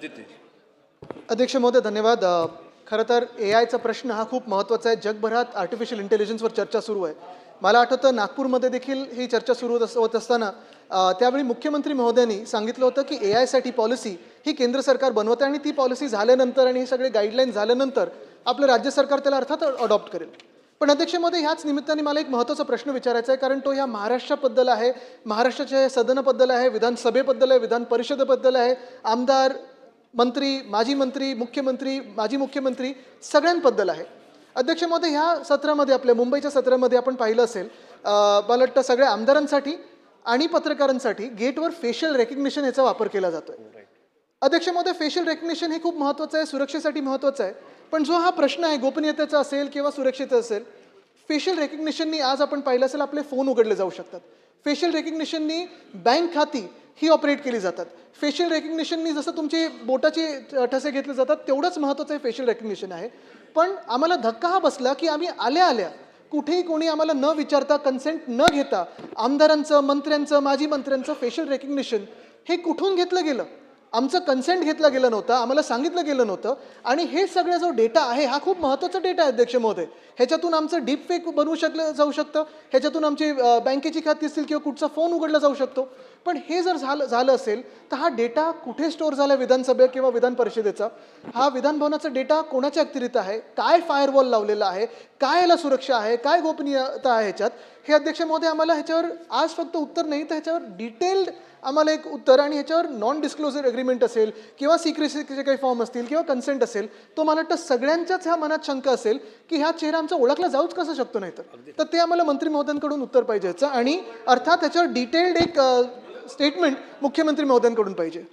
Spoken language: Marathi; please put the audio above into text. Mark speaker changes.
Speaker 1: तिथे
Speaker 2: अध्यक्ष महोदय धन्यवाद. खरं तर एआयचा प्रश्न हा खूप महत्त्वाचा आहे. जगभरात आर्टिफिशियल इंटेलिजन्सवर चर्चा सुरू आहे. मला आठवतं नागपूरमध्ये देखील ही चर्चा सुरू होत असताना त्यावेळी मुख्यमंत्री महोदयांनी सांगितलं होतं की एआयसाठी पॉलिसी ही केंद्र सरकार बनवतं आणि ती पॉलिसी झाल्यानंतर आणि हे सगळे गाईडलाईन झाल्यानंतर आपलं राज्य सरकार त्याला अर्थात अडॉप्ट करेल. पण अध्यक्ष महोदय ह्याच निमित्ताने मला एक महत्त्वाचा प्रश्न विचारायचा आहे, कारण तो ह्या महाराष्ट्राबद्दल आहे, महाराष्ट्राच्या सदनाबद्दल आहे, विधानसभेबद्दल आहे, विधान परिषदेबद्दल आहे, आमदार मंत्री, माजी मंत्री, मुख्यमंत्री, माजी मुख्यमंत्री सगळ्यांबद्दल आहे. अध्यक्ष महोदय ह्या सत्रामध्ये आपल्या मुंबईच्या सत्रामध्ये आपण पाहिलं असेल, मला वाटतं सगळ्या आमदारांसाठी आणि पत्रकारांसाठी गेटवर फेशियल रेकग्निशन याचा वापर केला जातोय. अध्यक्ष महोदय फेशियल रेकग्निशन हे खूप महत्त्वाचं आहे, सुरक्षेसाठी महत्त्वाचं आहे. पण जो हा प्रश्न आहे गोपनीयतेचा असेल किंवा सुरक्षेचा असेल, फेशियल रेकग्निशननी आज आपण पाहिलं असेल आपले फोन उघडले जाऊ शकतात. फेशियल रेकग्निशननी बँक खाती ही ऑपरेट केली जातात. फेशियल रेकग्निशननी जसं तुमची बोटाचे ठसे घेतले जातात तेवढंच महत्त्वाचं आहे फेशियल रेकग्निशन आहे. पण आम्हाला धक्का हा बसला की आम्ही आल्या कुठेही कोणी आम्हाला न विचारता, कन्सेंट न घेता आमदारांचं, मंत्र्यांचं, माजी मंत्र्यांचं फेशियल रेकग्निशन हे कुठून घेतलं गेलं? आमचं कन्सेंट घेतलं गेलं नव्हतं, आम्हाला सांगितलं गेलं नव्हतं. आणि हे सगळं जो डेटा आहे हा खूप महत्त्वाचा डेटा आहे अध्यक्ष महोदय. ह्याच्यातून आमचं डीप फेक बनवू जाऊ शकतं, ह्याच्यातून आमची बँकेची खाती असतील किंवा कुठचा फोन उघडला जाऊ शकतो. पण हे जर झालं असेल तर हा डेटा कुठे स्टोअर झाला विधानसभे किंवा विधान परिषदेचा? हा विधानभवनाचा डेटा कोणाच्या अखत्यारीत आहे? काय फायरवॉल लावलेला आहे? काय याला सुरक्षा आहे? काय गोपनीयता आहे ह्याच्यात? हे अध्यक्ष महोदय आम्हाला ह्याच्यावर आज फक्त उत्तर नाही तर ह्याच्यावर डिटेल्ड आम्हाला एक उत्तर, आणि ह्याच्यावर नॉन डिस्क्लोजर अग्रीमेंट असेल किंवा सिक्रेसीचे काही फॉर्म असतील किंवा कन्सेंट असेल, तो मला वाटतं सगळ्यांच्याच ह्या मनात शंका असेल की ह्या चेहरा आमचा ओळखला जाऊच कसं शकतो. नाही तर ते आम्हाला मंत्री महोदयांकडून उत्तर पाहिजे याचं, आणि अर्थात ह्याच्यावर डिटेल्ड एक स्टेटमेंट मुख्यमंत्री महोदयांकडून पाहिजे.